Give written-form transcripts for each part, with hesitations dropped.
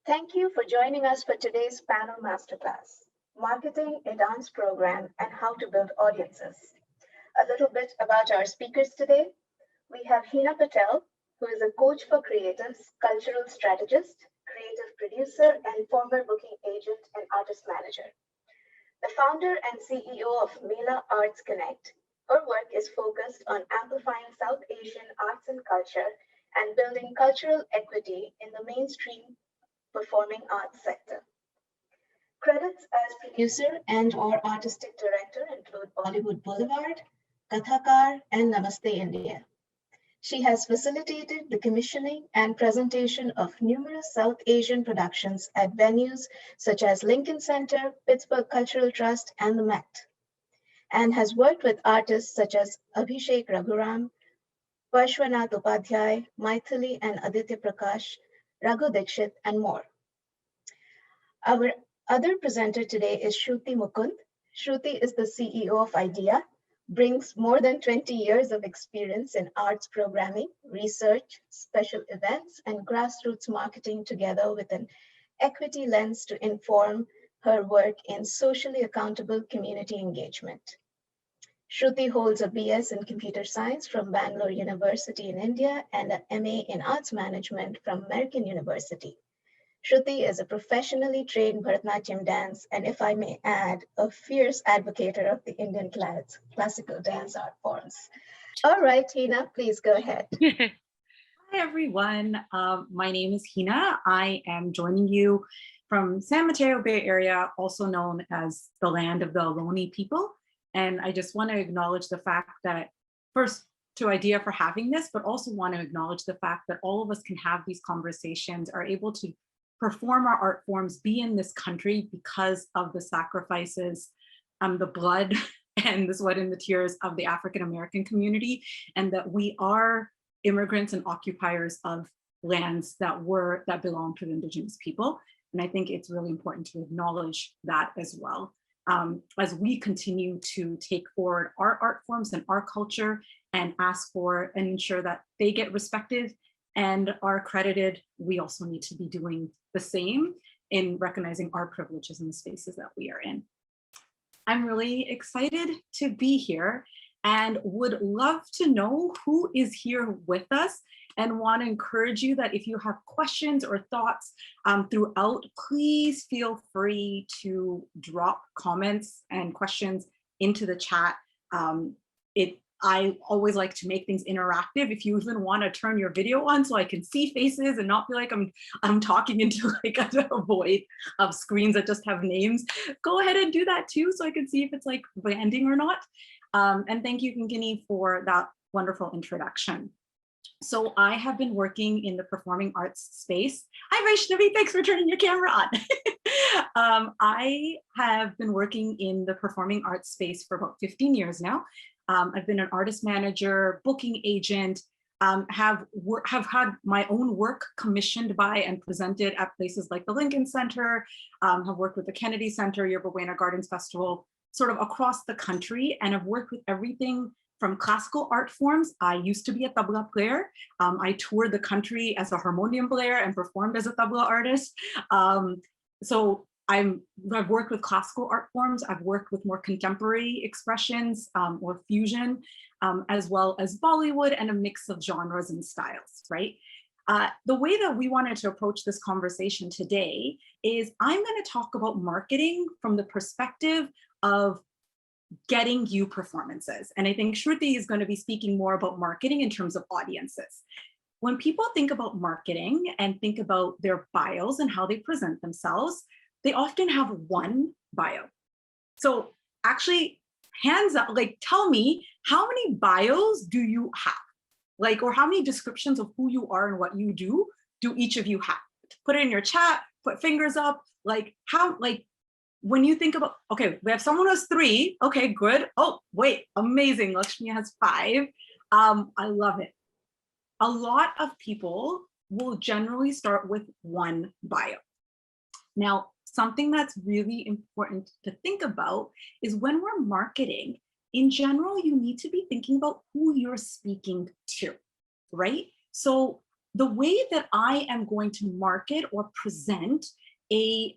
Thank you for joining us for today's panel masterclass, Marketing a Dance Program and How to Build Audiences. A little bit about our speakers today. We have Heena Patel, who is a coach for creators, cultural strategist, creative producer, and former booking agent and artist manager. The founder and CEO of Mela Arts Connect. Her work is focused on amplifying South Asian arts and culture and building cultural equity in the mainstream performing arts sector. Credits as producer and/or artistic director include Bollywood Boulevard, Kathakar, and Namaste India. She has facilitated the commissioning and presentation of numerous South Asian productions at venues such as Lincoln Center, Pittsburgh Cultural Trust, and the Met, and has worked with artists such as Abhishek Raghuram, Parshvanath Upadhyay, Maithili and Aditya Prakash, Raghu Dikshit, and more. Our other presenter today is Shruti Mukund. Shruti is the CEO of IDEA, brings more than 20 years of experience in arts programming, research, special events, and grassroots marketing together with an equity lens to inform her work in socially accountable community engagement. Shruti holds a BS in computer science from Bangalore University in India and an MA in arts management from American University. Shruti is a professionally trained Bharatanatyam dance, and if I may add, a fierce advocate of the Indian classical dance art forms. All right, Heena, please go ahead. Hi, everyone. My name is Heena. I am joining you from San Mateo Bay Area, also known as the land of the Ohlone people. And I just want to acknowledge the fact that, first, to IDEA for having this, but also want to acknowledge the fact that all of us can have these conversations, are able to perform our art forms, be in this country because of the sacrifices, the blood and the sweat and the tears of the African-American community, and that we are immigrants and occupiers of lands that belong to the Indigenous people. And I think it's really important to acknowledge that as well. As we continue to take forward our art forms and our culture and ask for and ensure that they get respected and are credited, we also need to be doing the same in recognizing our privileges in the spaces that we are in. I'm really excited to be here and would love to know who is here with us, and want to encourage you that if you have questions or thoughts throughout, please feel free to drop comments and questions into the chat. I always like to make things interactive. If you even want to turn your video on so I can see faces and not feel like I'm talking into like a void of screens that just have names, go ahead and do that too, so I can see if it's like landing or not. And thank you, Kinkini, for that wonderful introduction. So I have been working in the performing arts space. Hi, Vaishnavi, thanks for turning your camera on. I have been working in the performing arts space for about 15 years now. I've been an artist manager, booking agent, have had my own work commissioned by and presented at places like the Lincoln Center, have worked with the Kennedy Center, Yerba Buena Gardens Festival, sort of across the country, and have worked with everything from classical art forms. I used to be a tabla player. I toured the country as a harmonium player and performed as a tabla artist. So I've worked with classical art forms. I've worked with more contemporary expressions or fusion, as well as Bollywood and a mix of genres and styles, right? The way that we wanted to approach this conversation today is I'm going to talk about marketing from the perspective of getting you performances. And I think Shruti is going to be speaking more about marketing in terms of audiences. When people think about marketing and think about their bios and how they present themselves, they often have one bio. So actually, hands up, like tell me, how many bios do you have? Like, or how many descriptions of who you are and what you do each of you have? Put it in your chat, put fingers up, like how, like, when you think about, okay, we have someone who has 3, okay, good. Oh, wait, amazing, Lakshmi has 5. I love it. A lot of people will generally start with one bio. Now, something that's really important to think about is when we're marketing, in general, you need to be thinking about who you're speaking to, right? So the way that I am going to market or present a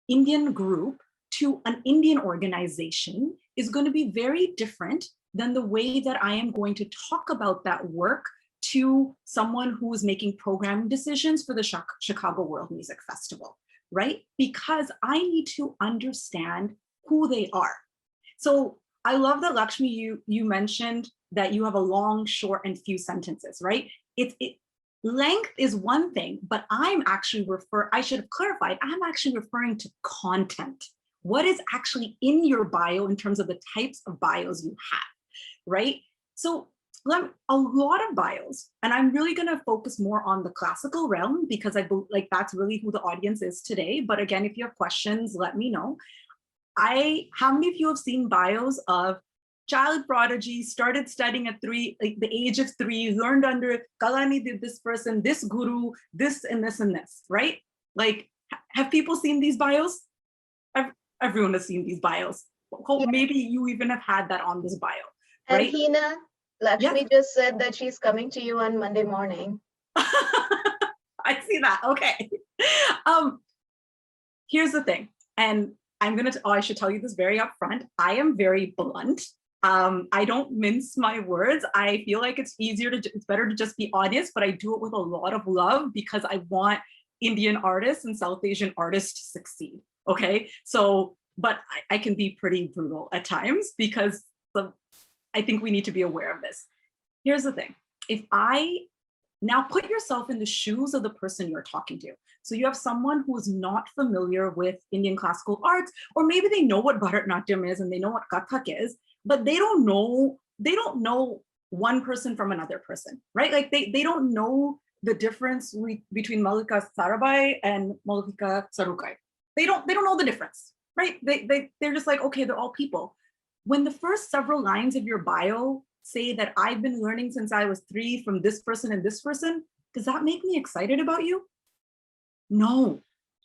Indian group to an Indian organization is going to be very different than the way that I am going to talk about that work to someone who is making programming decisions for the Chicago World Music Festival, right? Because I need to understand who they are. So I love that, Lakshmi, you mentioned that you have a long, short, and few sentences, right? Length is one thing, but I'm actually I should have clarified, I'm actually referring to content. What is actually in your bio in terms of the types of bios you have, right? So a lot of bios, and I'm really gonna focus more on the classical realm because I like that's really who the audience is today. But again, if you have questions, let me know. How many of you have seen bios of child prodigy, started studying at the age of 3, learned under Kalani did this person, this guru, this and this and this, right? Like, have people seen these bios? Everyone has seen these bios. Yeah. Maybe you even have had that on this bio, and right? Heena, Lakshmi just said that she's coming to you on Monday morning. I see that, okay. Here's the thing, and I should tell you this very upfront. I am very blunt. I don't mince my words. I feel like it's better to just be honest, but I do it with a lot of love because I want Indian artists and South Asian artists to succeed, okay? So, but I can be pretty brutal at times because I think we need to be aware of this. Here's the thing. Now put yourself in the shoes of the person you're talking to. So you have someone who is not familiar with Indian classical arts, or maybe they know what Bharatanatyam is and they know what Kathak is, but they don't know one person from another person, right? Like they don't know the difference between Mallika Sarabhai and Mallika Sarukai. They don't know the difference, right? They're just like, okay, they're all people. When the first several lines of your bio say that I've been learning since I was 3 from this person and this person, does that make me excited about you? No,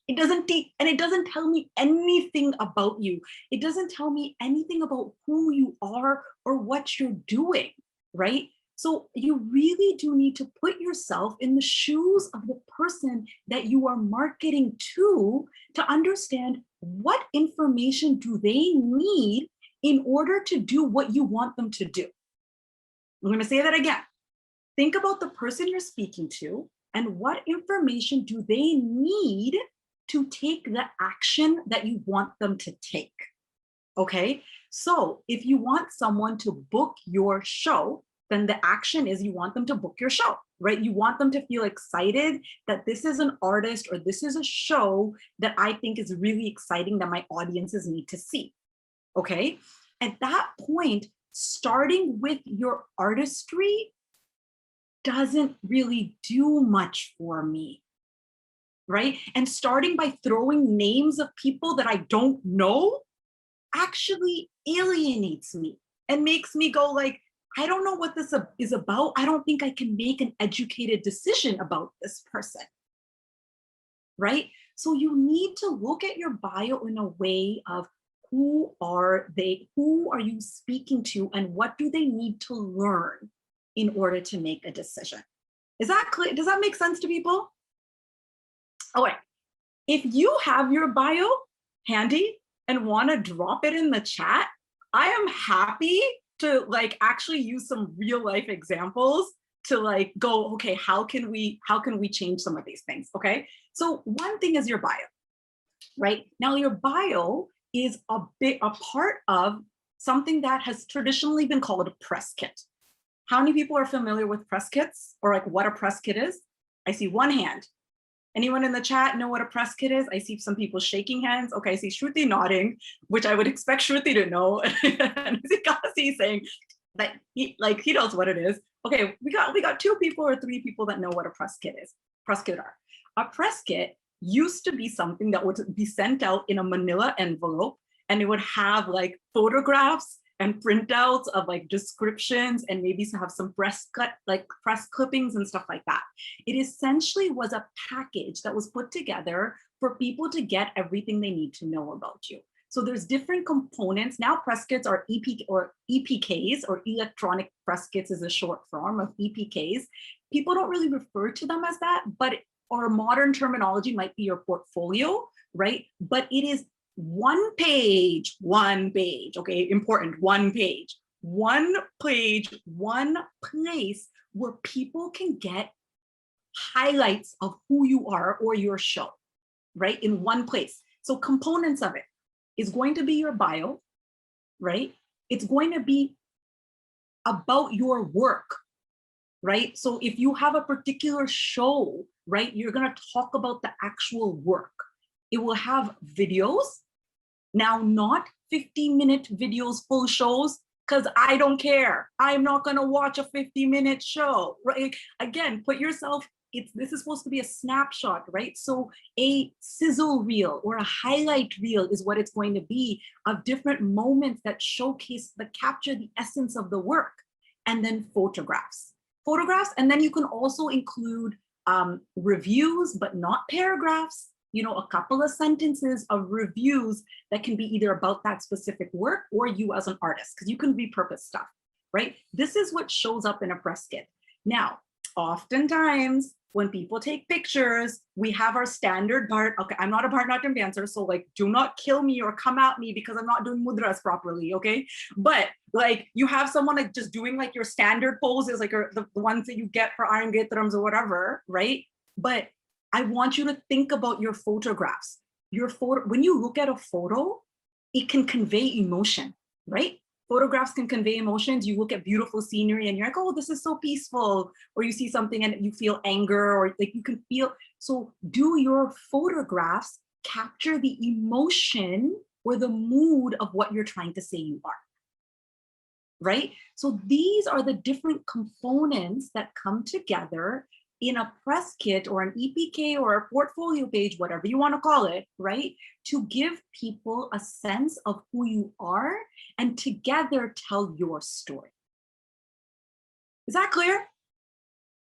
it doesn't. And it doesn't tell me anything about you. It doesn't tell me anything about who you are or what you're doing, right? So you really do need to put yourself in the shoes of the person that you are marketing to understand what information do they need in order to do what you want them to do. I'm going to say that again. Think about the person you're speaking to and what information do they need to take the action that you want them to take. Okay, so if you want someone to book your show, then the action is you want them to book your show, right? You want them to feel excited that this is an artist or this is a show that I think is really exciting that my audiences need to see. Okay, at that point, starting with your artistry doesn't really do much for me, right? And starting by throwing names of people that I don't know actually alienates me and makes me go like, I don't know what this is about. I don't think I can make an educated decision about this person, right? So you need to look at your bio in a way of who are they, who are you speaking to, and what do they need to learn in order to make a decision. Is that clear? Does that make sense to people? All right, if you have your bio handy and want to drop it in the chat, I am happy to like actually use some real life examples to like go, okay, how can we change some of these things? Okay, so one thing is your bio, right? Now your bio is a part of something that has traditionally been called a press kit. How many people are familiar with press kits or like what a press kit is? I see one hand. Anyone in the chat know what a press kit is? I see some people shaking hands. Okay, I see Shruti nodding, which I would expect Shruti to know. And I see Kasi saying that he knows what it is. Okay, we got 2 people or 3 people that know what a press kit is. Press kit are. A press kit used to be something that would be sent out in a manila envelope, and it would have like photographs and printouts of like descriptions and maybe have some press clippings and stuff like that. It essentially was a package that was put together for people to get everything they need to know about you. So there's different components. Now press kits are EPKs, or electronic press kits is a short form of EPKs. People don't really refer to them as that, but or modern terminology might be your portfolio, right? But it is one page, okay, important, one page, one place where people can get highlights of who you are or your show, right? In one place. So components of it is going to be your bio, right? It's going to be about your work, right? So if you have a particular show, right, you're going to talk about the actual work. It will have videos. Now, not 15-minute videos, full shows, because I don't care. I'm not going to watch a 50-minute show, right? Again, put yourself, this is supposed to be a snapshot, right? So a sizzle reel or a highlight reel is what it's going to be of different moments that showcase, that capture the essence of the work. And then photographs, and then you can also include reviews, but not paragraphs, you know, a couple of sentences of reviews that can be either about that specific work or you as an artist, because you can repurpose stuff, right? This is what shows up in a press kit. Now, oftentimes when people take pictures, we have our standard part. Okay, I'm not a Bharatanatyam dancer, so like, do not kill me or come at me because I'm not doing mudras properly, okay? But like, you have someone like just doing like your standard poses, like the ones that you get for Arangetrams or whatever, right? But I want you to think about your photographs. Your photo, when you look at a photo, it can convey emotion, right? Photographs can convey emotions. You look at beautiful scenery and you're like, oh, this is so peaceful. Or you see something and you feel anger, or like you can feel. So do your photographs capture the emotion or the mood of what you're trying to say you are, right? So these are the different components that come together in a press kit or an EPK or a portfolio page, whatever you want to call it, right? To give people a sense of who you are and together tell your story. Is that clear?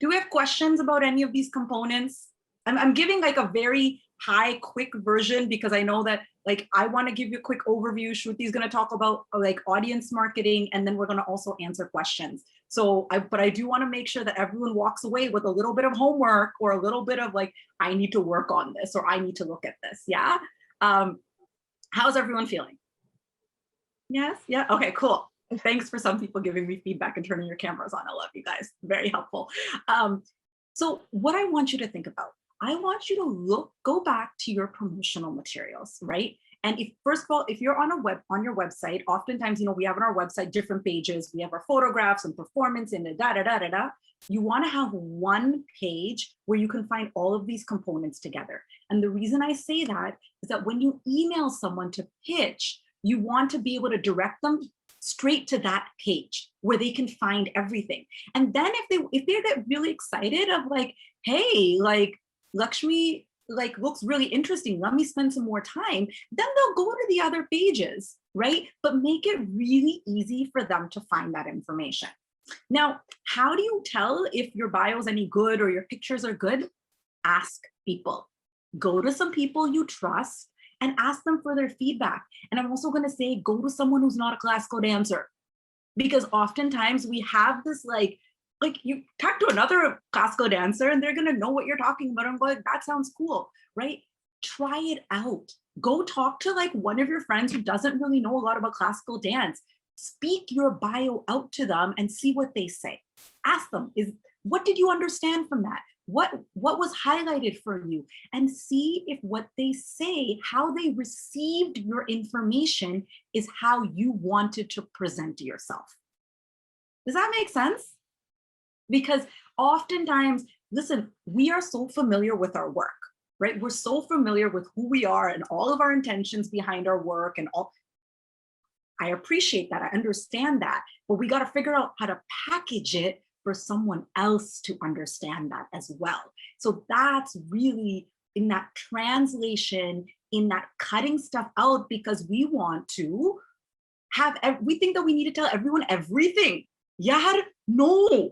Do we have questions about any of these components? I'm giving like a very high, quick version because I know that like I want to give you a quick overview. Shruti is going to talk about like audience marketing, and then we're going to also answer questions. So, but I do want to make sure that everyone walks away with a little bit of homework or a little bit of like, I need to work on this or I need to look at this. Yeah. How's everyone feeling? Yes. Yeah. Okay, cool. Thanks for some people giving me feedback and turning your cameras on. I love you guys. Very helpful. So what I want you to think about, I want you to go back to your promotional materials, right? And if, first of all, if you're on your website, oftentimes, you know, we have on our website different pages. We have our photographs and performance and da. You want to have one page where you can find all of these components together. And the reason I say that is that when you email someone to pitch, you want to be able to direct them straight to that page where they can find everything. And then if they get really excited of like, hey, like Lakshmi like looks really interesting, let me spend some more time, then they'll go to the other pages, right? But make it really easy for them to find that information. Now, how do you tell if your bio is any good or your pictures are good? Ask people. Go to some people you trust and ask them for their feedback. And I'm also going to say, go to someone who's not a classical dancer, because oftentimes we have this like you talk to another classical dancer and they're going to know what you're talking about. I'm going, that sounds cool, right? Try it out. Go talk to like one of your friends who doesn't really know a lot about classical dance. Speak your bio out to them and see what they say. Ask them, what did you understand from that? What was highlighted for you? And see if what they say, how they received your information is how you wanted to present yourself. Does that make sense? Because oftentimes, listen, we are so familiar with our work, right? We're so familiar with who we are and all of our intentions behind our work and all. I appreciate that. I understand that. But we got to figure out how to package it for someone else to understand that as well. So that's really in that translation, in that cutting stuff out, because we want to have, we think that we need to tell everyone everything. Yaar, no.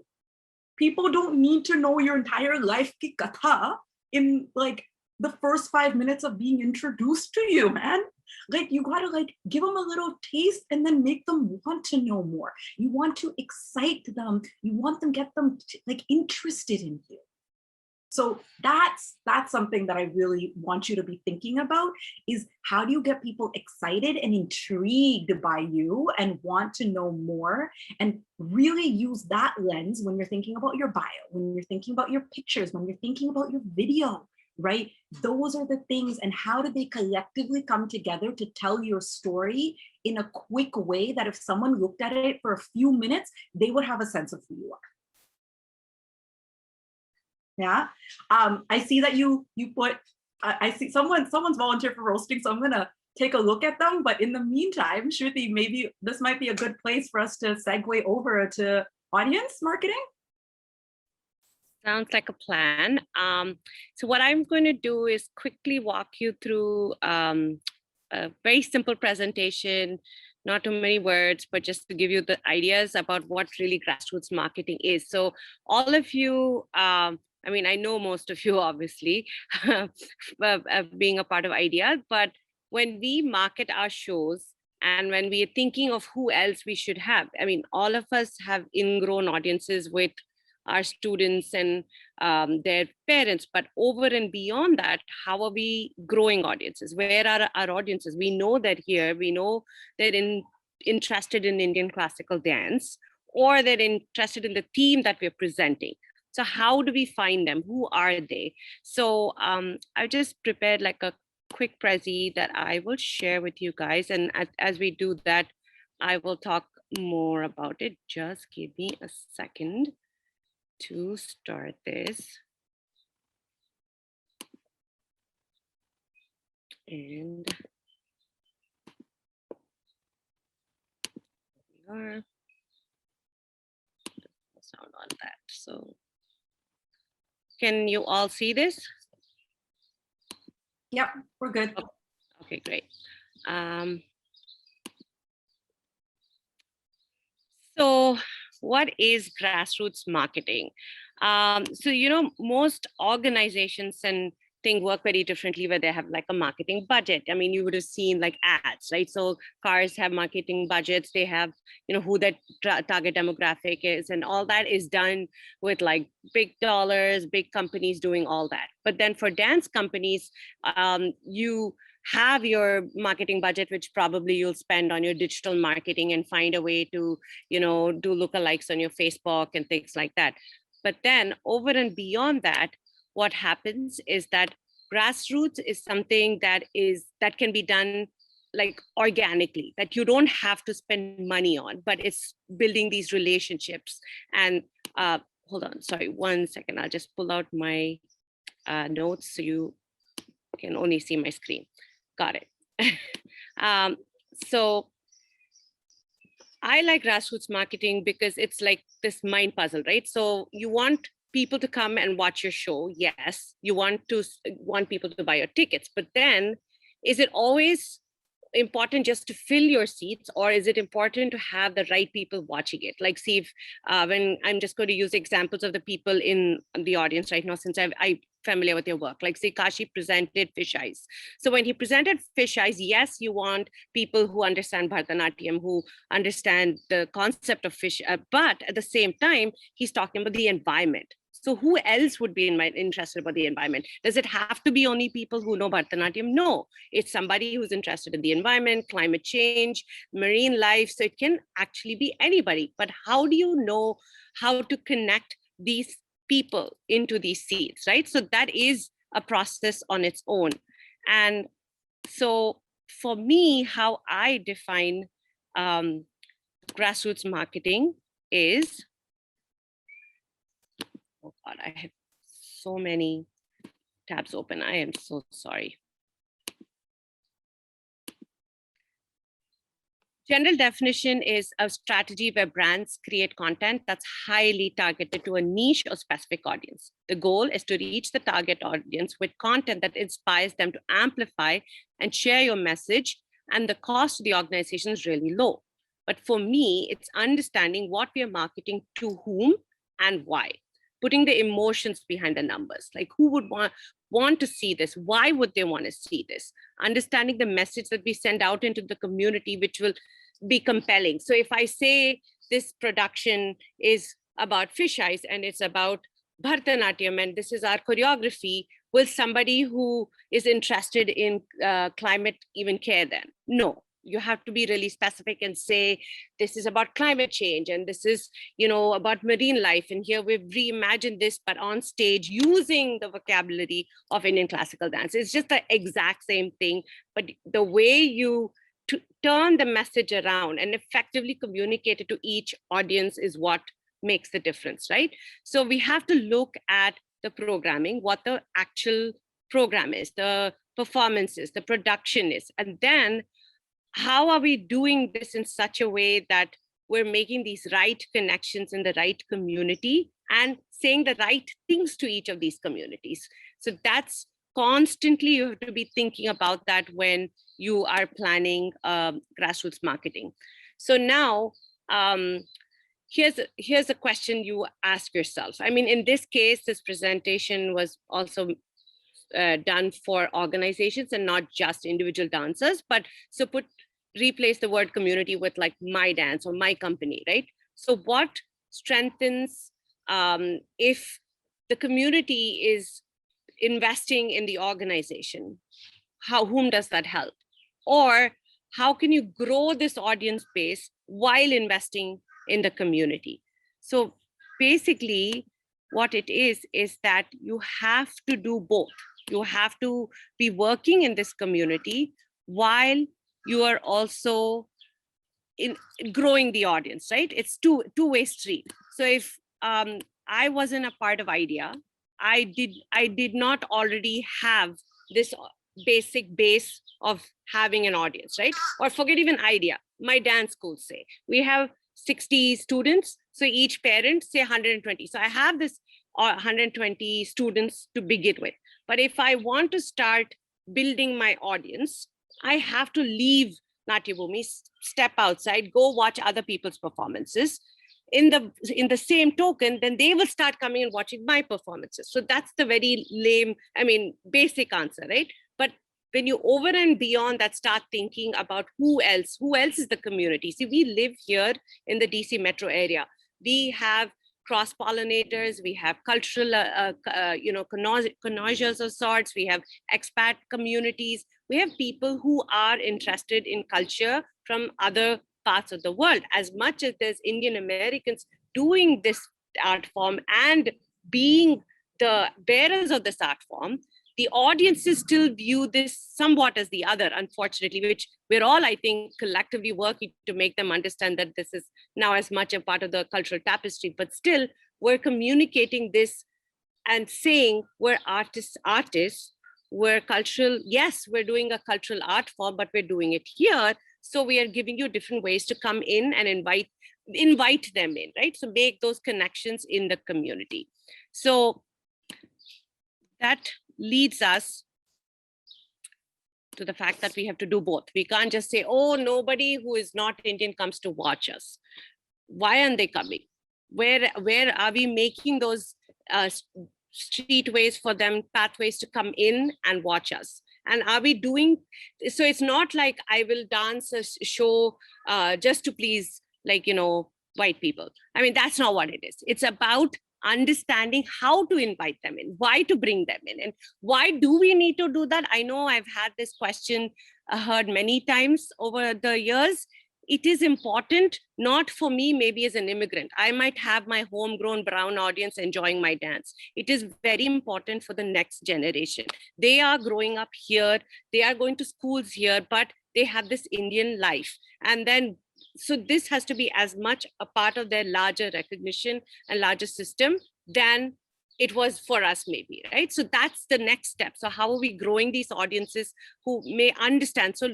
People don't need to know your entire life ki katha in like the first 5 minutes of being introduced to you, man. Like you gotta like give them a little taste and then make them want to know more. You want to excite them. You want them, get them like interested in you. So that's something that I really want you to be thinking about, is how do you get people excited and intrigued by you and want to know more, and really use that lens when you're thinking about your bio, when you're thinking about your pictures, when you're thinking about your video, right? Those are the things, and how do they collectively come together to tell your story in a quick way that if someone looked at it for a few minutes, they would have a sense of who you are. Yeah, I see that you put, I see someone's volunteered for roasting, so I'm gonna take a look at them. But in the meantime, Shruti, maybe this might be a good place for us to segue over to audience marketing. Sounds like a plan. So what I'm going to do is quickly walk you through a very simple presentation, not too many words, but just to give you the ideas about what really grassroots marketing is. So all of you, I mean, I know most of you, obviously, being a part of IDEA, but when we market our shows and when we are thinking of who else we should have, I mean, all of us have ingrown audiences with our students and their parents, but over and beyond that, how are we growing audiences? Where are our audiences? We know that here, we know they're interested in Indian classical dance, or they're interested in the theme that we're presenting. So how do we find them? Who are they? So I just prepared like a quick prezi that I will share with you guys. And as we do that, I will talk more about it. Just give me a second to start this. And we are sound on that. So can you all see this? Yep, we're good. Okay, great. So what is grassroots marketing? So, you know, most organizations and things work very differently where they have like a marketing budget. I mean, you would have seen like ads, right? So cars have marketing budgets. They have, you know, who that target demographic is, and all that is done with like big dollars, big companies doing all that. But then for dance companies, you have your marketing budget, which probably you'll spend on your digital marketing and find a way to, you know, do lookalikes on your Facebook and things like that. But then over and beyond that, what happens is that grassroots is something that can be done like organically, that you don't have to spend money on, but it's building these relationships. And hold on, sorry, 1 second. I'll just pull out my notes so you can only see my screen. Got it. So I like grassroots marketing because it's like this mind puzzle, right? So you want people to come and watch your show. Yes, you want people to buy your tickets, but then is it always important just to fill your seats, or is it important to have the right people watching it? Like, see if when I'm just going to use examples of the people in the audience right now, since I'm familiar with your work. Like, say Kashi presented Fish Eyes. So when he presented Fish Eyes, yes, you want people who understand Bharatanatyam, who understand the concept of fish, but at the same time, he's talking about the environment. So who else would be interested about the environment? Does it have to be only people who know Bharatanatyam? No, it's somebody who's interested in the environment, climate change, marine life. So it can actually be anybody. But how do you know how to connect these people into these seeds, right? So that is a process on its own. And so for me, how I define grassroots marketing is, oh God, I have so many tabs open. I am so sorry. General definition is a strategy where brands create content that's highly targeted to a niche or specific audience. The goal is to reach the target audience with content that inspires them to amplify and share your message, and the cost to the organization is really low. But for me, it's understanding what we are marketing to whom and why. putting the emotions behind the numbers. Like who would want to see this? Why would they want to see this? Understanding the message that we send out into the community, which will be compelling. So if I say this production is about fish eyes and it's about Bharatanatyam and this is our choreography, will somebody who is interested in climate even care then? No. You have to be really specific and say, this is about climate change and this is, about marine life. And here we've reimagined this, but on stage using the vocabulary of Indian classical dance. It's just the exact same thing, but the way you turn the message around and effectively communicate it to each audience is what makes the difference, right? So we have to look at the programming, what the actual program is, the performances, the production is, and then how are we doing this in such a way that we're making these right connections in the right community and saying the right things to each of these communities. So that's constantly, you have to be thinking about that when you are planning grassroots marketing. So now, here's a question you ask yourself. I mean, in this case, this presentation was also done for organizations and not just individual dancers, but so replace the word community with like my dance or my company, right? So what strengthens if the community is investing in the organization, whom does that help? Or how can you grow this audience base while investing in the community? So basically what it is that you have to do both. You have to be working in this community while you are also in growing the audience, right? It's two-way street. So if I wasn't a part of IDEA, I did not already have this basic base of having an audience, right? Or forget even IDEA. My dance school, say, we have 60 students. So each parent, say 120. So I have this 120 students to begin with. But if I want to start building my audience, I have to leave Natyabhumi, step outside, go watch other people's performances. In the same token, then they will start coming and watching my performances. So that's the very lame, basic answer, right? But when you over and beyond that, start thinking about who else is the community. See, we live here in the DC metro area. We have cross-pollinators, we have cultural, connoisseurs of sorts, we have expat communities, we have people who are interested in culture from other parts of the world. As much as there's Indian Americans doing this art form and being the bearers of this art form, the audiences still view this somewhat as the other, unfortunately, which we're all, I think, collectively working to make them understand that this is now as much a part of the cultural tapestry, but still we're communicating this and saying we're artists, we're cultural. Yes, we're doing a cultural art form, but we're doing it here. So we are giving you different ways to come in and invite them in, right? So make those connections in the community. So that leads us to the fact that we have to do both. We can't just say, oh, nobody who is not Indian comes to watch us. Why aren't they coming? Where are we making those streetways for them, pathways to come in and watch us? And are we doing, so it's not like I will dance a show just to please, white people. That's not what it is. It's about understanding how to invite them in, why to bring them in, and why do we need to do that? I know I've had this question heard many times over the years. It is important, not for me, maybe as an immigrant. I might have my homegrown brown audience enjoying my dance. It is very important for the next generation. They are growing up here, they are going to schools here, but they have this Indian life. And then, so this has to be as much a part of their larger recognition and larger system than it was for us, maybe, right? So that's the next step. So how are we growing these audiences who may understand? So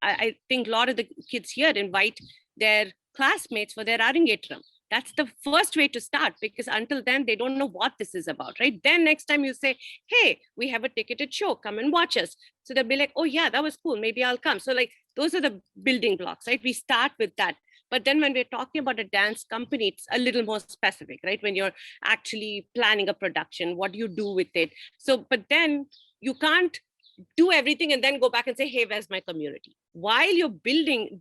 I think a lot of the kids here invite their classmates for their Arangetram. That's the first way to start, because until then, they don't know what this is about, right? Then next time you say, hey, we have a ticketed show, come and watch us. So they'll be like, oh yeah, that was cool, maybe I'll come. So those are the building blocks, right? We start with that. But then when we're talking about a dance company, it's a little more specific, right? When you're actually planning a production, what do you do with it? So, but then you can't do everything and then go back and say, hey, where's my community? While you're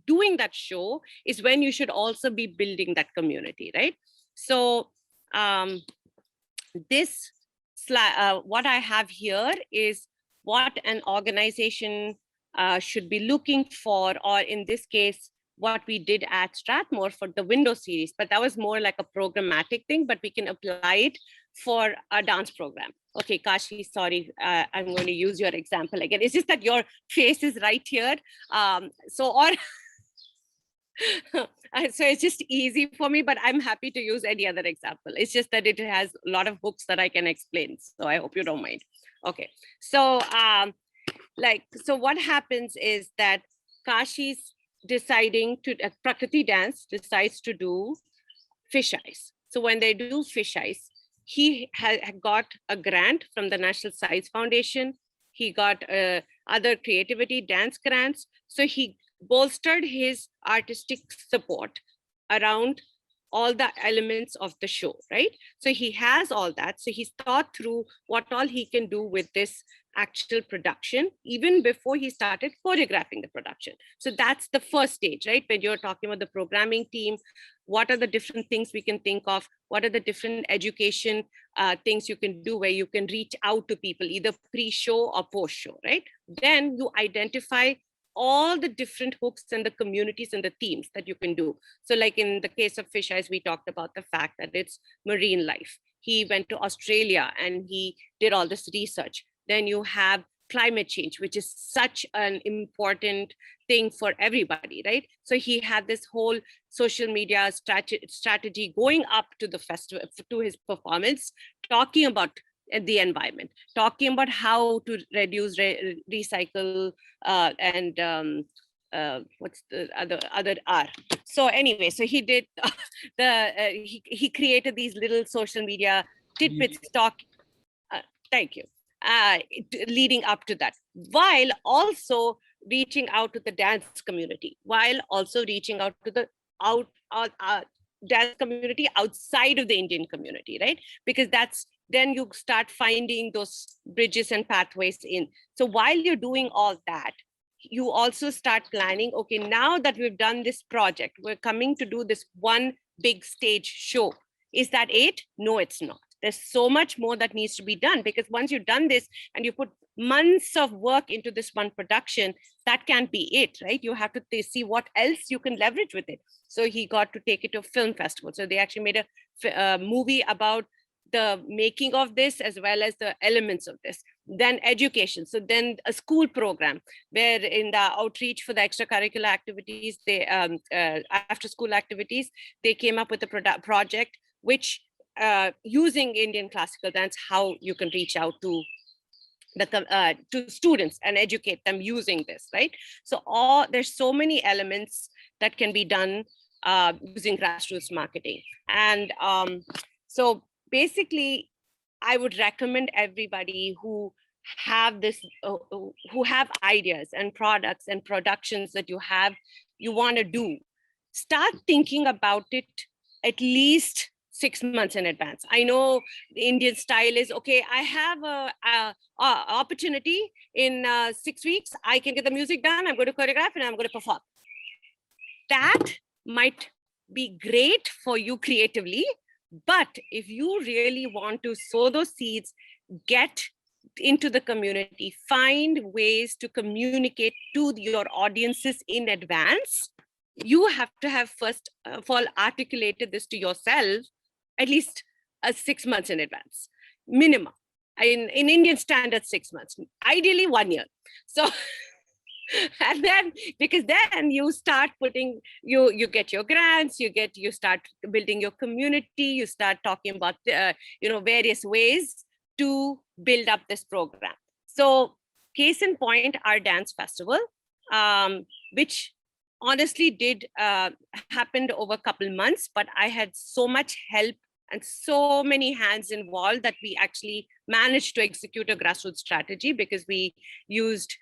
doing that show is when you should also be building that community, right? So what I have here is what an organization should be looking for, or in this case, what we did at Strathmore for the window series, but that was more like a programmatic thing, but we can apply it for a dance program. Okay, Kashi, sorry, I'm going to use your example again. It's just that your face is right here. So it's just easy for me, but I'm happy to use any other example. It's just that it has a lot of hooks that I can explain. So I hope you don't mind. Okay, so so what happens is that Kashi's deciding to, Prakriti Dance decides to do fish eyes. So when they do fish eyes, he had got a grant from the National Science Foundation. He got other creativity dance grants. So he bolstered his artistic support around all the elements of the show, right? So he has all that. So he's thought through what all he can do with this actual production, even before he started choreographing the production. So that's the first stage, right? When you're talking about the programming team, what are the different things we can think of? What are the different education things you can do where you can reach out to people, either pre-show or post-show, right? Then you identify all the different hooks and the communities and the themes that you can do. So like in the case of Fish Eyes, we talked about the fact that it's marine life. He went to Australia and he did all this research. Then you have climate change, which is such an important thing for everybody, right? So he had this whole social media strategy going up to the festival, to his performance, talking about the environment, talking about how to reduce, recycle, and what's the other R. So anyway, so he did he created these little social media tidbits thank you, leading up to that, while also reaching out to the dance community, while also reaching out to the dance community outside of the Indian community, right? Because then you start finding those bridges and pathways in. So while you're doing all that, you also start planning, okay, now that we've done this project, we're coming to do this one big stage show. Is that it? No, it's not. There's so much more that needs to be done, because once you've done this and you put months of work into this one production, that can't be it, right? You have to see what else you can leverage with it. So he got to take it to a film festival. So they actually made a movie about the making of this as well as the elements of this. Then education. So then a school program where in the outreach for the extracurricular activities, they after school activities, they came up with a project which using Indian classical dance, how you can reach out to to students and educate them using this, right? So there's so many elements that can be done using grassroots marketing. And so basically, I would recommend everybody who have who have ideas and products and productions that you want to do, start thinking about it at least 6 months in advance. I know the Indian style is, okay, I have a opportunity in 6 weeks, I can get the music done, I'm going to choreograph and I'm going to perform. That might be great for you creatively, but if you really want to sow those seeds, get into the community, find ways to communicate to your audiences in advance. You have to have first of all articulated this to yourself at least 6 months in advance, minimum. In Indian standard, 6 months, ideally 1 year. So, and then, because then you start putting, you get your grants, you start building your community, you start talking about, various ways to build up this program. So case in point, our dance festival, which honestly did happened over a couple months, but I had so much help and so many hands involved that we actually managed to execute a grassroots strategy, because we used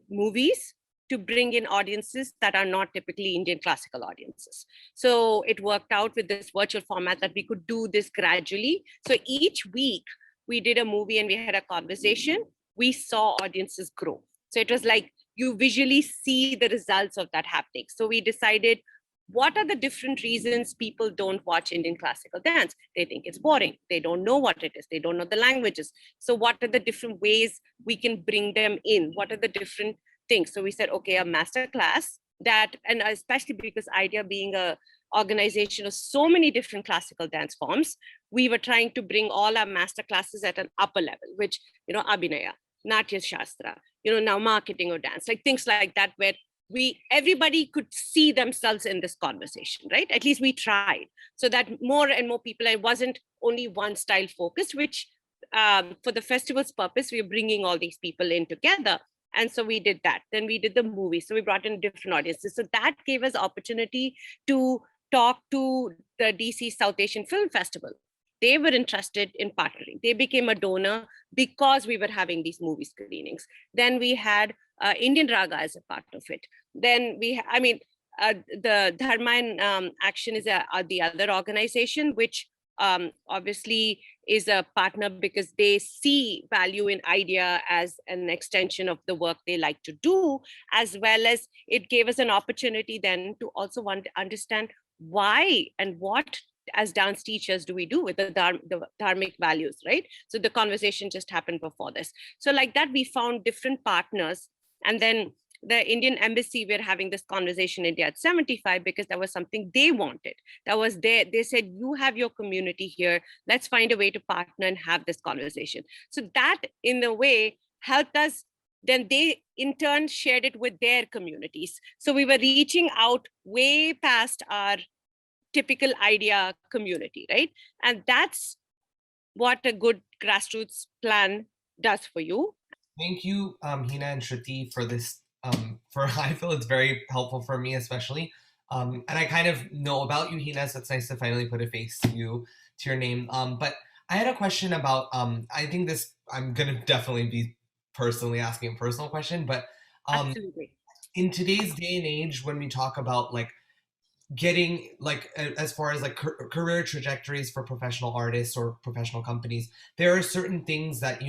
movies, to bring in audiences that are not typically Indian classical audiences. So it worked out with this virtual format that we could do this gradually. So each week we did a movie and we had a conversation. We saw audiences grow. So it was like you visually see the results of that happening. So we decided, what are the different reasons people don't watch Indian classical dance? They think it's boring. They don't know what it is. They don't know the languages. So what are the different ways we can bring them in? What are the different things? So we said, okay, a master class that, and especially because IDEA being a organization of so many different classical dance forms, we were trying to bring all our master classes at an upper level, which, Abhinaya, Natya Shastra, now marketing or dance, like things like that, where everybody could see themselves in this conversation, right? At least we tried, so that more and more people, it wasn't only one style focused, which for the festival's purpose, we're bringing all these people in together. And so we did that. Then we did the movie. So we brought in different audiences. So that gave us opportunity to talk to the DC South Asian Film Festival. They were interested in partnering. They became a donor because we were having these movie screenings. Then we had Indian Raga as a part of it. Then the Dharma and Action is the other organization, which obviously is a partner because they see value in IDEA as an extension of the work they like to do, as well as it gave us an opportunity then to also want to understand why and what as dance teachers do we do with the dharmic values, right? So the conversation just happened before this. So like that, we found different partners. And then the Indian embassy, we're having this conversation in India at 75 because that was something they wanted. That was there. They said, you have your community here. Let's find a way to partner and have this conversation. So that in a way helped us. Then they in turn shared it with their communities. So we were reaching out way past our typical IDEA community, right? And that's what a good grassroots plan does for you. Thank you, Heena and Shruti, for this. I feel it's very helpful for me, especially. And I kind of know about you, Heena, so it's nice to finally put a face to you, to your name. But I had a question about, I think I'm gonna definitely be personally asking a personal question, but Absolutely. In today's day and age, when we talk about like getting like as far as like career trajectories for professional artists or professional companies, there are certain things that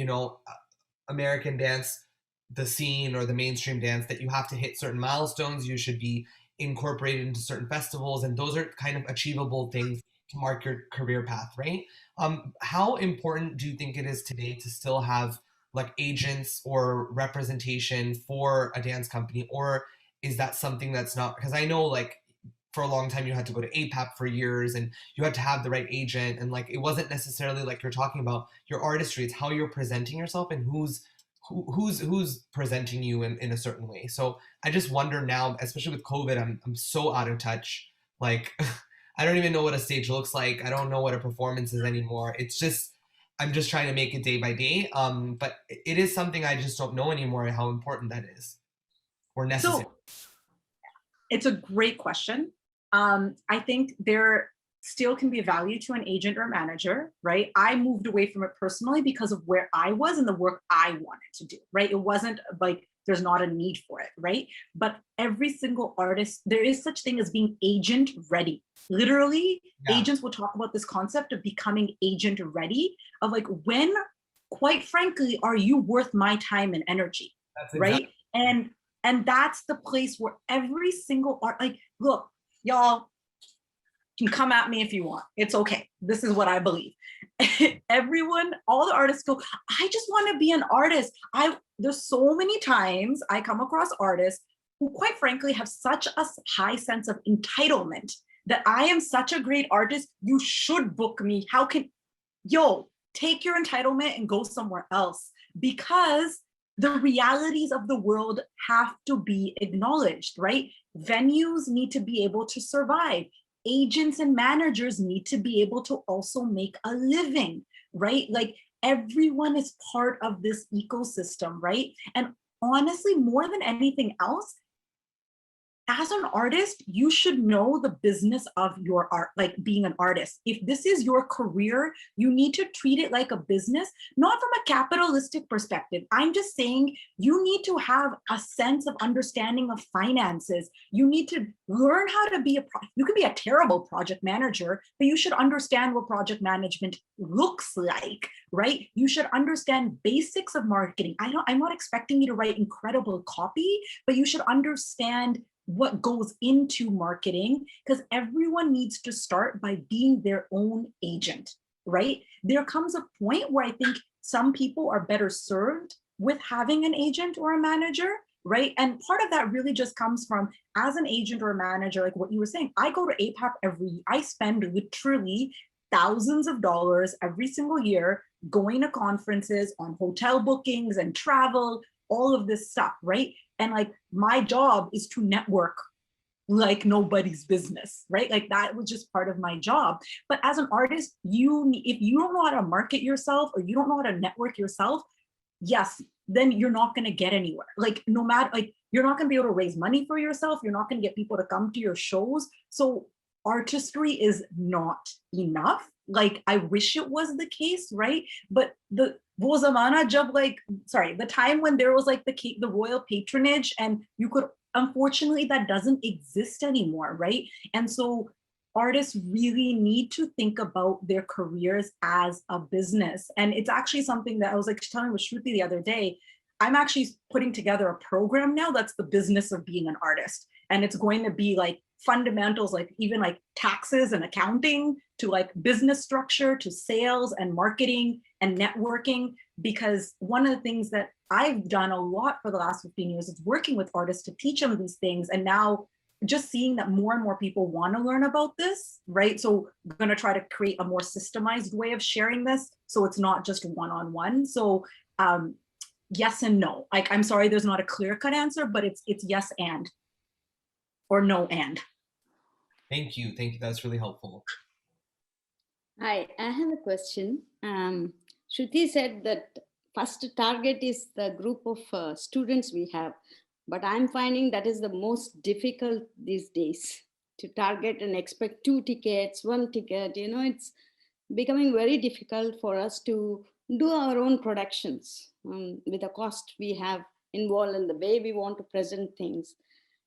American dance, the scene or the mainstream dance, that you have to hit certain milestones, you should be incorporated into certain festivals, and those are kind of achievable things to mark your career path, right? How important do you think it is today to still have like agents or representation for a dance company, or is that something that's not? Because I know like for a long time you had to go to APAP for years and you had to have the right agent, and like it wasn't necessarily like you're talking about your artistry, it's how you're presenting yourself and who's presenting you in a certain way. So I just wonder now, especially with COVID, I'm so out of touch. Like I don't even know what a stage looks like. I don't know what a performance is anymore. It's just I'm just trying to make it day by day. But it is something I just don't know anymore how important that is or necessary. So it's a great question. I think there still can be value to an agent or manager, right? I moved away from it personally because of where I was and the work I wanted to do, right? It wasn't like there's not a need for it, right? But every single artist, there is such thing as being agent ready. Literally, agents will talk about this concept of becoming agent ready, of like, when, quite frankly, are you worth my time and energy, right? And that's the place where every single art, like, look, y'all can come at me if you want. It's okay. This is what I believe. Everyone, all the artists go, I just want to be an artist. There's so many times I come across artists who quite frankly have such a high sense of entitlement that I am such a great artist, you should book me. Take your entitlement and go somewhere else, because the realities of the world have to be acknowledged, right? Venues need to be able to survive. Agents and managers need to be able to also make a living, right? Like everyone is part of this ecosystem, right? And honestly, more than anything else, as an artist, you should know the business of your art, like being an artist. If this is your career, you need to treat it like a business, not from a capitalistic perspective. I'm just saying you need to have a sense of understanding of finances. You need to learn how to be you can be a terrible project manager, but you should understand what project management looks like, right? You should understand basics of marketing. I'm not expecting you to write incredible copy, but you should understand what goes into marketing, because everyone needs to start by being their own agent, right? There comes a point where I think some people are better served with having an agent or a manager, right? And part of that really just comes from, as an agent or a manager, like what you were saying, I go to APAP I spend literally thousands of dollars every single year going to conferences, on hotel bookings and travel, all of this stuff, right? And like my job is to network like nobody's business, right? Like that was just part of my job. But as an artist, if you don't know how to market yourself or you don't know how to network yourself, yes, then you're not going to get anywhere. Like no matter, like you're not going to be able to raise money for yourself. You're not going to get people to come to your shows. So artistry is not enough. Like I wish it was the case, right? But the time when there was like the royal patronage, and you could, unfortunately, that doesn't exist anymore, right? And so artists really need to think about their careers as a business. And it's actually something that I was like telling with Shruti the other day. I'm actually putting together a program now that's the business of being an artist. And it's going to be like fundamentals, like even like taxes and accounting, to like business structure, to sales and marketing and networking. Because one of the things that I've done a lot for the last 15 years is working with artists to teach them these things. And now just seeing that more and more people want to learn about this, right? So I'm going to try to create a more systemized way of sharing this, so it's not just one-on-one. So yes and no. Like, I'm sorry, there's not a clear-cut answer, but it's yes and, or no and. Thank you. That's really helpful. Hi, I have a question. Shruti said that first target is the group of students we have, but I'm finding that is the most difficult these days, to target and expect 2 tickets, 1 ticket. You know, it's becoming very difficult for us to do our own productions with the cost we have involved in the way we want to present things.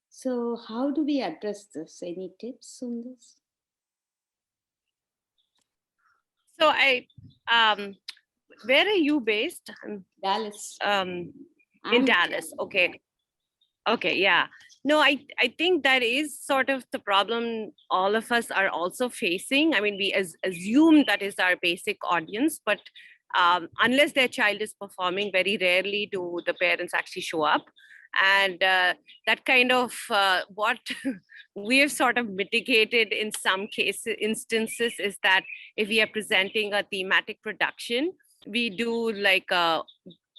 So how do we address this? Any tips on this? So where are you based? Dallas. In Dallas. Okay. Okay. Yeah. No, I think that is sort of the problem all of us are also facing. I mean, we assume that is our basic audience, but unless their child is performing, very rarely do the parents actually show up. And that kind of what we have sort of mitigated in some instances is that if we are presenting a thematic production, we do like a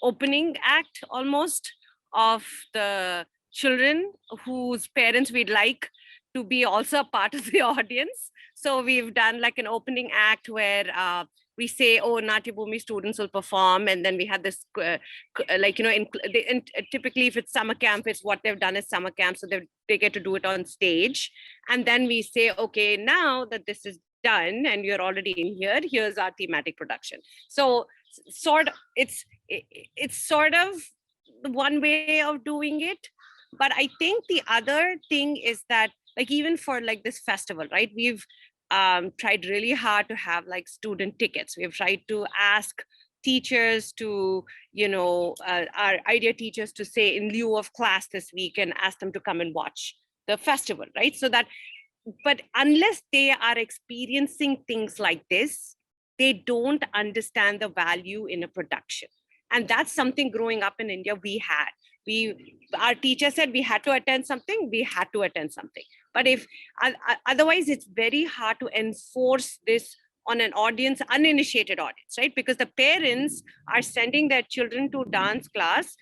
opening act almost of the children whose parents we'd like to be also a part of the audience. So we've done like an opening act where we say, oh, Natya Bhumi students will perform. And then we had this, like, you know, typically if it's summer camp, it's what they've done is summer camp. So they get to do it on stage. And then we say, okay, now that this is done and you're already in here, here's our thematic production. So it's sort of one way of doing it. But I think the other thing is that, like, even for like this festival, right, we've tried really hard to have like student tickets. We've tried to ask teachers to, you know, our IDEA teachers to say in lieu of class this week and ask them to come and watch the festival, right? So that, but unless they are experiencing things like this, they don't understand the value in a production. And that's something growing up in India we had. Our teacher said we had to attend something, we had to attend something. But if otherwise, it's very hard to enforce this on an audience, uninitiated audience, right? Because the parents are sending their children to dance class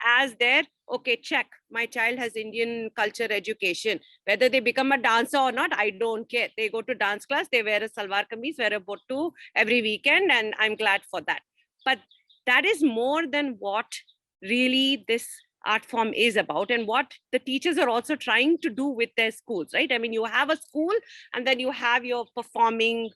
as their, okay, check, my child has Indian culture education. Whether they become a dancer or not, I don't care. They go to dance class, they wear a salwar kameez, wear a bottu every weekend, and I'm glad for that. But that is more than what really this art form is about and what the teachers are also trying to do with their schools, right? I mean, you have a school and then you have your performing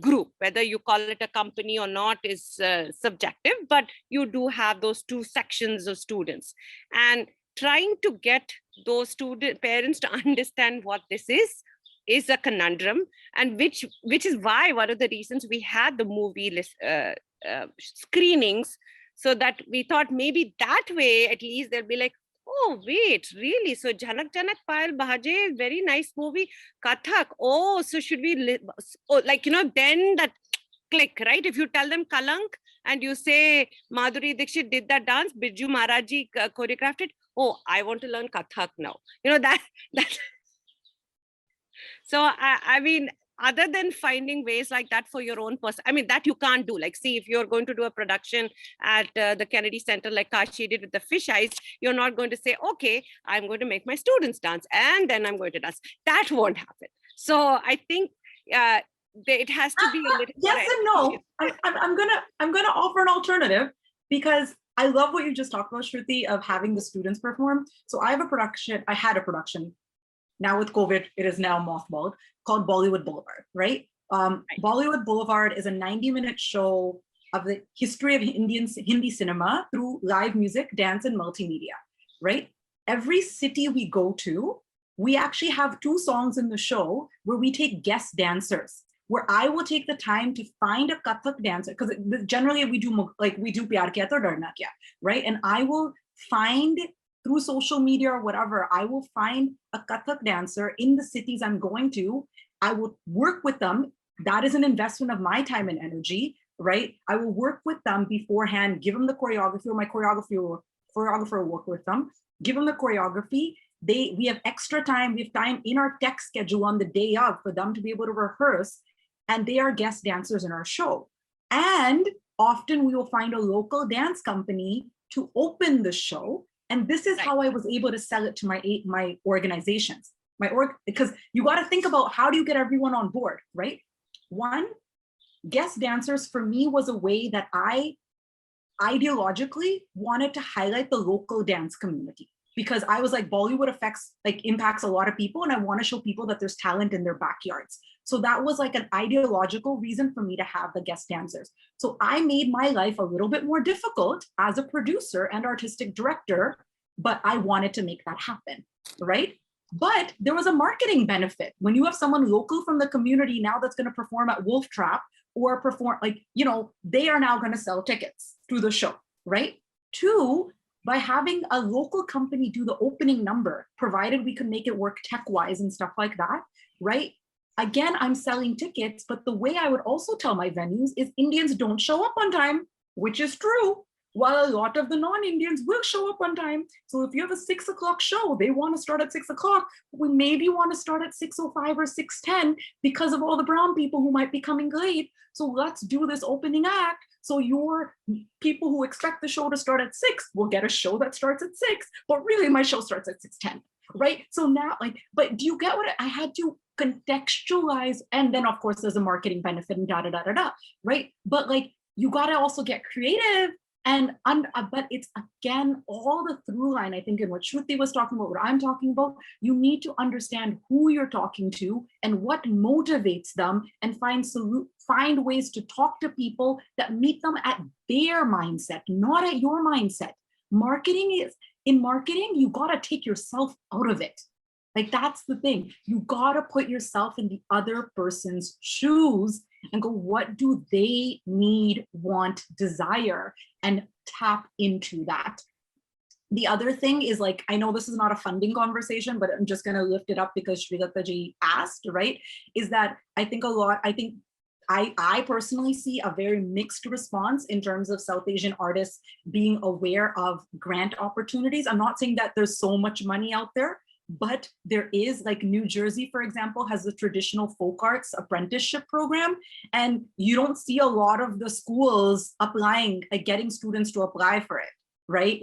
group. Whether you call it a company or not is subjective, but you do have those two sections of students. And trying to get those student parents to understand what this is a conundrum, and which is why one of the reasons we had the movie screenings, so that we thought maybe that way at least they'll be like, oh wait, really? So Janak Janak Payal Bahaje, very nice movie. Kathak, oh, so should we like, you know, then that click, right? If you tell them Kalank and you say Madhuri Dixit did that dance, Birju Maharaji choreographed it, oh, I want to learn Kathak now. You know, that so I mean, other than finding ways like that for your own person, I mean, that you can't do. Like, see, if you're going to do a production at the Kennedy Center, like Kashi did with the fish eyes, you're not going to say, okay, I'm going to make my students dance and then I'm going to dance. That won't happen. So I think it has to be a little yes and no. I'm gonna offer an alternative, because I love what you just talked about, Shruti, of having the students perform. So I had a production. Now with COVID, it is now mothballed, called Bollywood Boulevard, right? Bollywood Boulevard is a 90-minute show of the history of Hindi cinema through live music, dance, and multimedia, right? Every city we go to, we actually have 2 songs in the show where we take guest dancers, where I will take the time to find a Kathak dancer, because generally we do Pyar Kiya To Darna Kya, right? And I will find, through social media or whatever, I will find a Kathak dancer in the cities I'm going to. I will work with them. That is an investment of my time and energy, right? I will work with them beforehand, give them the choreography, or my choreographer will work with them, give them the choreography. We have extra time, we have time in our tech schedule on the day of for them to be able to rehearse, and they are guest dancers in our show. And often we will find a local dance company to open the show. And this is how I was able to sell it to my organizations, because you got to think about, how do you get everyone on board, right? One, guest dancers for me was a way that I ideologically wanted to highlight the local dance community, because I was like, Bollywood impacts a lot of people, and I want to show people that there's talent in their backyards. So that was like an ideological reason for me to have the guest dancers. So I made my life a little bit more difficult as a producer and artistic director, but I wanted to make that happen, right? But there was a marketing benefit. When you have someone local from the community now that's going to perform at Wolf Trap, or perform, they are now going to sell tickets to the show, right? 2, by having a local company do the opening number, provided we could make it work tech-wise and stuff like that, right? Again, I'm selling tickets, but the way I would also tell my venues is Indians don't show up on time, which is true, while a lot of the non-Indians will show up on time. So if you have a 6 o'clock show, they want to start at 6 o'clock, we maybe want to start at 6:05 or 6:10 because of all the brown people who might be coming late. So let's do this opening act. So your people who expect the show to start at 6 will get a show that starts at 6, but really my show starts at 6:10, right? So now, but do you get what I had to contextualize? And then of course there's a marketing benefit and right? But you got to also get creative. But it's again, all the through line, I think, in what Shruti was talking about, what I'm talking about, you need to understand who you're talking to and what motivates them, and find ways to talk to people that meet them at their mindset, not at your mindset. In marketing, you got to take yourself out of it. That's the thing. You got to put yourself in the other person's shoes and go, what do they need, want, desire, and tap into that. The other thing is, I know this is not a funding conversation, but I'm just going to lift it up because Srilata ji asked, right? Is that I personally see a very mixed response in terms of South Asian artists being aware of grant opportunities. I'm not saying that there's so much money out there, but there is, New Jersey, for example, has the traditional folk arts apprenticeship program, and you don't see a lot of the schools applying, getting students to apply for it, right?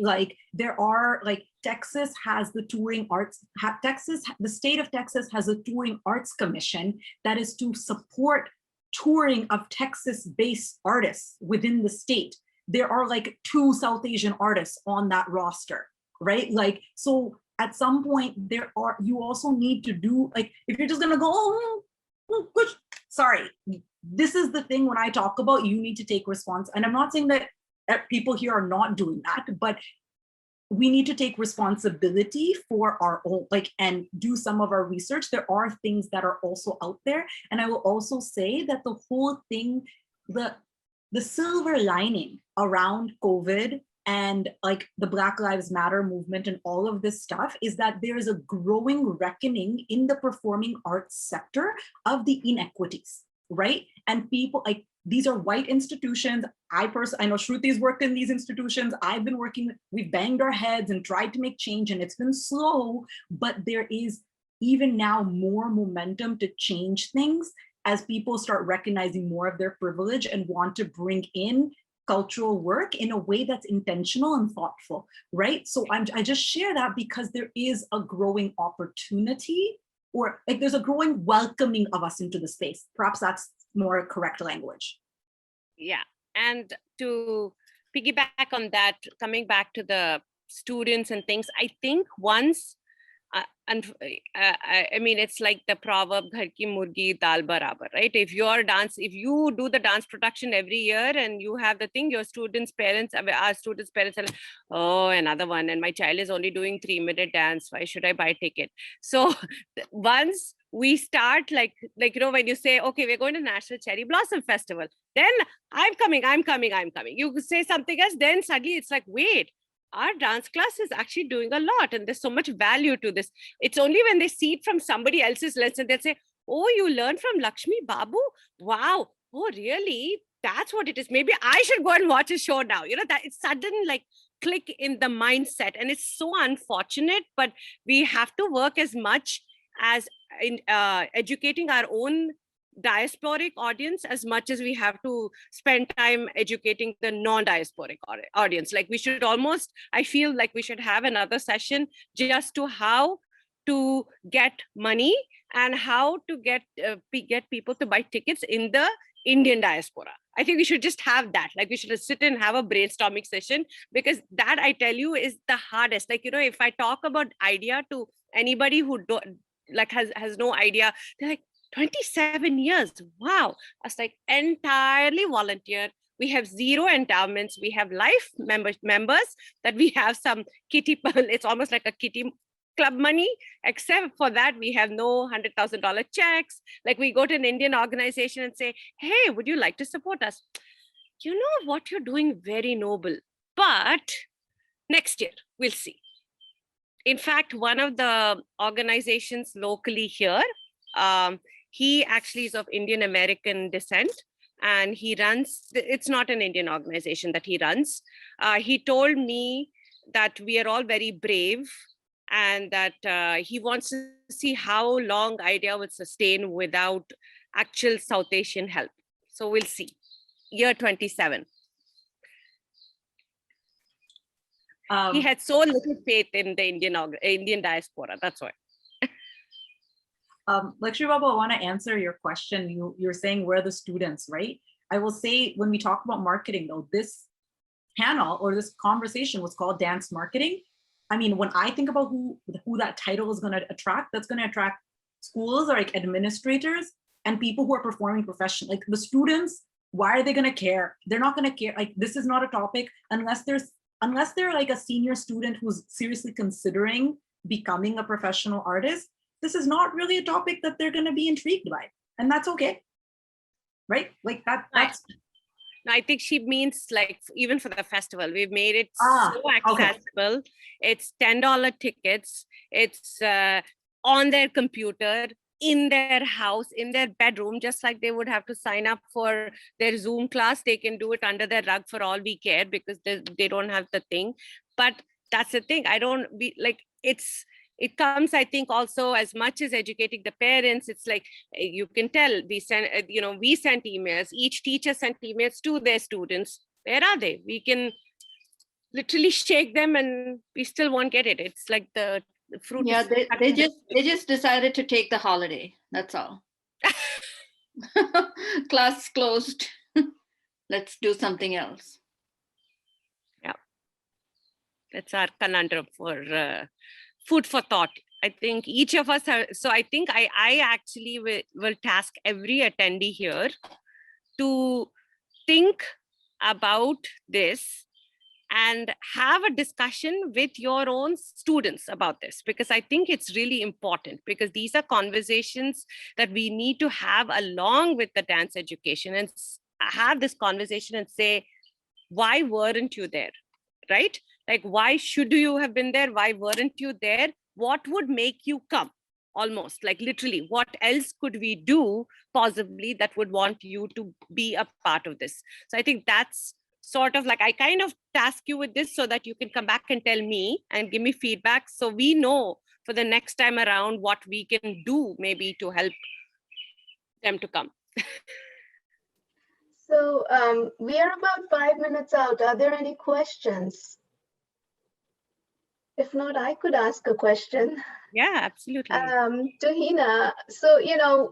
There are, Texas has the touring arts, the state of Texas has a touring arts commission that is to support touring of Texas-based artists within the state. There are 2 South Asian artists on that roster. right? Like, so at some point you also need to do, like, if you're just gonna go, sorry, this is the thing when I talk about you need to take response. And I'm not saying that people here are not doing that, but we need to take responsibility for our own, like, and do some of our research. There are things that are also out there. And I will also say that the whole thing, the silver lining around COVID and like the Black Lives Matter movement and all of this stuff is that there is a growing reckoning in the performing arts sector of the inequities, right? And people, like, these are white institutions. I know Shruti's worked in these institutions. I've been working, we've banged our heads and tried to make change, and it's been slow, but there is even now more momentum to change things as people start recognizing more of their privilege and want to bring in cultural work in a way that's intentional and thoughtful, right? So I just share that because there is a growing opportunity, or like there's a growing welcoming of us into the space. Perhaps that's more correct language. Yeah, and to piggyback on that, coming back to the students and things, I think once, I mean, it's like the proverb, "Ghar ki murgi dal barabar," right? If you do the dance production every year and you have the thing, your parents are like, oh, another one, and my child is only doing 3-minute dance. Why should I buy a ticket? So once we start, like, when you say, okay, we're going to National Cherry Blossom Festival, then I'm coming. You say something else, then suddenly it's like, wait, our dance class is actually doing a lot and there's so much value to this. It's only when they see it from somebody else's lesson, they'll say, oh, you learned from Lakshmi Babu? Wow. Oh, really? That's what it is. Maybe I should go and watch a show now. That it's sudden like click in the mindset. And it's so unfortunate, but we have to work as much as in educating our own diasporic audience as much as we have to spend time educating the non-diasporic audience. Like, we should almost, I feel like we should have another session just to how to get money and how to get people to buy tickets in the Indian diaspora. I think we should just have that. Like, we should sit and have a brainstorming session, because that, I tell you, is the hardest. Like, if I talk about idea to anybody who has no idea, they're like, 27 years. Wow. I was like, entirely volunteer. We have zero endowments. We have life members that we have some kitty. It's almost like a kitty club money. Except for that, we have no $100,000 checks. Like, we go to an Indian organization and say, hey, would you like to support us? You know what you're doing? Very noble. But next year, we'll see. In fact, one of the organizations locally here, he actually is of Indian American descent, and he runs, it's not an Indian organization that he runs. He told me that we are all very brave, and that he wants to see how long IDEA would sustain without actual South Asian help. So we'll see. Year 27. He had so little faith in the Indian diaspora. That's why. Lakshmi Babu, I want to answer your question. You're saying we're the students, right? I will say, when we talk about marketing, though, this panel or this conversation was called Dance Marketing. I mean, when I think about who that title is going to attract, that's going to attract schools or like administrators and people who are performing professionally. Like, the students, why are they going to care? They're not going to care. Like, this is not a topic unless they're like a senior student who's seriously considering becoming a professional artist. This is not really a topic that they're going to be intrigued by, and that's okay, right? Like that's. I think she means, like, even for the festival, we've made it so accessible. Okay. It's $10 tickets. It's on their computer, in their house, in their bedroom, just like they would have to sign up for their Zoom class. They can do it under their rug for all we care, because they don't have the thing. But that's the thing. It comes, I think, also as much as educating the parents. It's like, you can tell, we sent emails. Each teacher sent emails to their students. Where are they? We can literally shake them and we still won't get it. It's like the fruit. Yeah, they just decided to take the holiday. That's all. Class closed. Let's do something else. Yeah. That's our conundrum for food for thought. I think each of us are, so I think I actually will task every attendee here to think about this and have a discussion with your own students about this, because I think it's really important, because these are conversations that we need to have along with the dance education, and have this conversation and say, why weren't you there, right? Like, why should you have been there? Why weren't you there? What would make you come? Almost like literally, what else could we do possibly that would want you to be a part of this? So I think that's sort of like, I kind of task you with this so that you can come back and tell me and give me feedback, so we know for the next time around what we can do maybe to help them to come. So we are about 5 minutes out. Are there any questions? If not, I could ask a question. Yeah, absolutely. To Heena, so,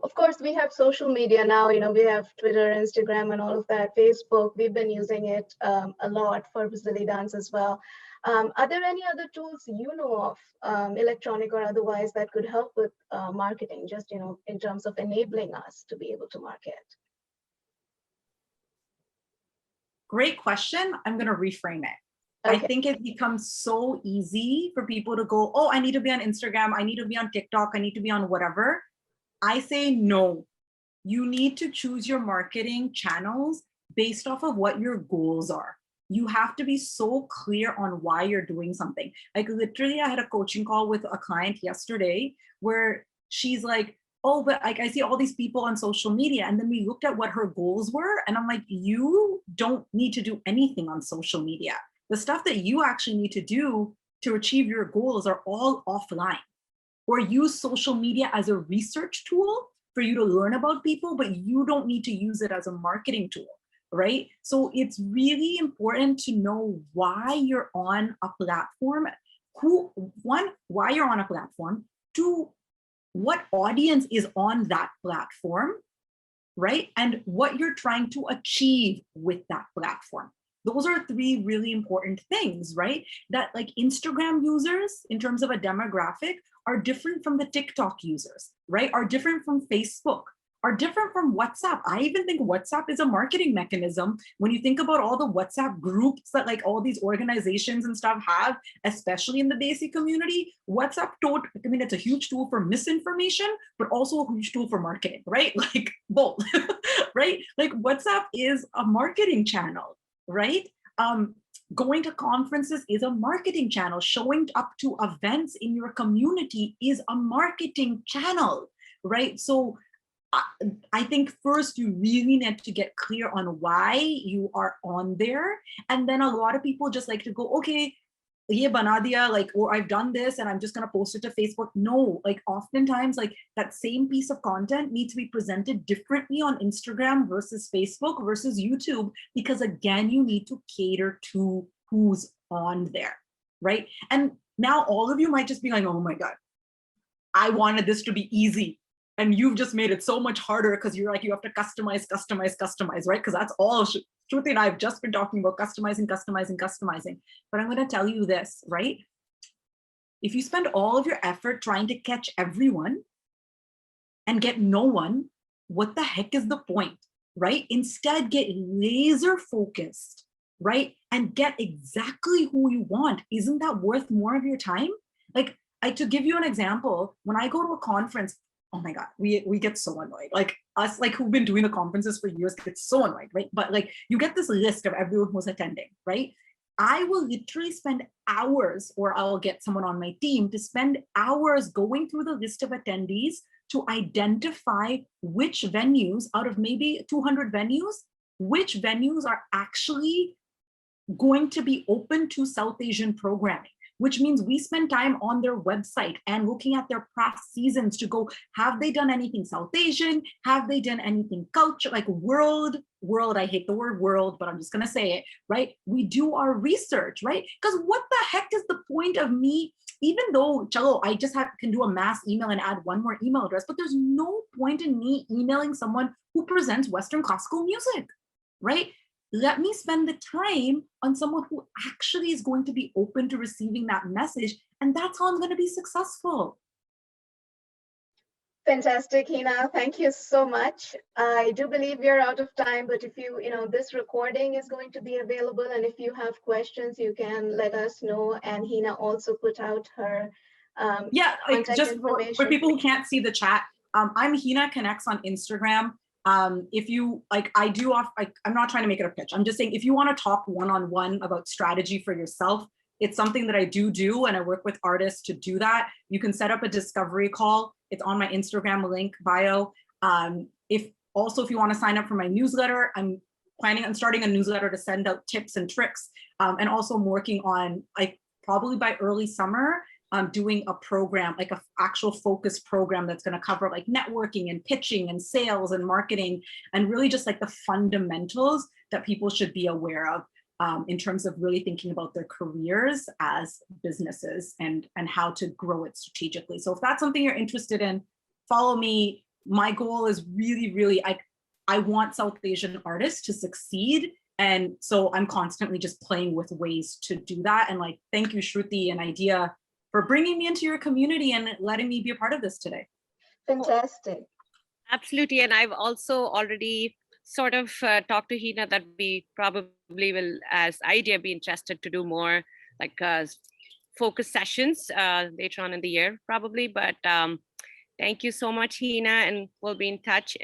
of course, we have social media now, we have Twitter, Instagram, and all of that, Facebook. We've been using it a lot for Zilly Dance as well. Are there any other tools you know of, electronic or otherwise, that could help with marketing, just, in terms of enabling us to be able to market? Great question. I'm going to reframe it. Okay. I think it becomes so easy for people to go, oh, I need to be on Instagram, I need to be on TikTok, I need to be on whatever. I say no. You need to choose your marketing channels based off of what your goals are. You have to be so clear on why you're doing something. Like literally, I had a coaching call with a client yesterday where she's like, oh, but like I see all these people on social media. And then we looked at what her goals were. And I'm like, you don't need to do anything on social media. The stuff that you actually need to do to achieve your goals are all offline. Or use social media as a research tool for you to learn about people, but you don't need to use it as a marketing tool, right? So it's really important to know why you're on a platform. Why you're on a platform. Two, what audience is on that platform, right? And what you're trying to achieve with that platform. Those are three really important things, right? That like Instagram users in terms of a demographic are different from the TikTok users, right? Are different from Facebook, are different from WhatsApp. I even think WhatsApp is a marketing mechanism. When you think about all the WhatsApp groups that like all these organizations and stuff have, especially in the Desi community, WhatsApp, I mean, it's a huge tool for misinformation, but also a huge tool for marketing, right? Like both, right? Like WhatsApp is a marketing channel, right? Going to conferences is a marketing channel. Showing up to events in your community is a marketing channel, right? So I think first you really need to get clear on why you are on there. And then a lot of people just like to go, okay, ye bana diya, like, or I've done this and I'm just gonna post it to Facebook. No, like oftentimes like that same piece of content needs to be presented differently on Instagram versus Facebook versus YouTube, because again, you need to cater to who's on there, right? And now all of you might just be like, oh my God, I wanted this to be easy. And you've just made it so much harder because you're like, you have to customize, right? Because that's all Shruti and I have just been talking about, customizing. But I'm going to tell you this, right? If you spend all of your effort trying to catch everyone and get no one, what the heck is the point, right? Instead, get laser focused, right? And get exactly who you want. Isn't that worth more of your time? Like, to give you an example, when I go to a conference, oh my God, we get so annoyed. Like us, like who've been doing the conferences for years, get so annoyed, right? But like you get this list of everyone who's attending, right? I will literally spend hours, or I'll get someone on my team to spend hours going through the list of attendees to identify which venues out of maybe 200 venues, which venues are actually going to be open to South Asian programming. Which means we spend time on their website and looking at their past seasons to go, have they done anything South Asian? Have they done anything culture, like world, I hate the word world, but I'm just gonna say it, right? We do our research, right? Because what the heck is the point of me, even though, chalo, I just can do a mass email and add one more email address, but there's no point in me emailing someone who presents Western classical music, right? let me spend the time on someone who actually is going to be open to receiving that message. And that's how I'm going to be successful. Fantastic, Heena. Thank you so much. I do believe we are out of time, but if this recording is going to be available, and if you have questions, you can let us know. And Heena also put out her contact just information. for people who can't see the chat, I'm Heena Connects on Instagram. If you like, I'm not trying to make it a pitch. I'm just saying, if you want to talk one-on-one about strategy for yourself, it's something that I do, and I work with artists to do that. You can set up a discovery call. It's on my Instagram link bio. If you want to sign up for my newsletter, I'm planning on starting a newsletter to send out tips and tricks. And also I'm working on, like, probably by early summer, doing a program, like an actual focus program that's going to cover like networking and pitching and sales and marketing, and really just like the fundamentals that people should be aware of in terms of really thinking about their careers as businesses and how to grow it strategically. So if that's something you're interested in, follow me. My goal is really, I want South Asian artists to succeed. And so I'm constantly just playing with ways to do that. And like, thank you, Shruti and Idea, for bringing me into your community and letting me be a part of this today. Fantastic. Absolutely. And I've also already sort of talked to Heena that we probably will, as Idea, be interested to do more like focus sessions later on in the year, probably. But thank you so much, Heena, and we'll be in touch.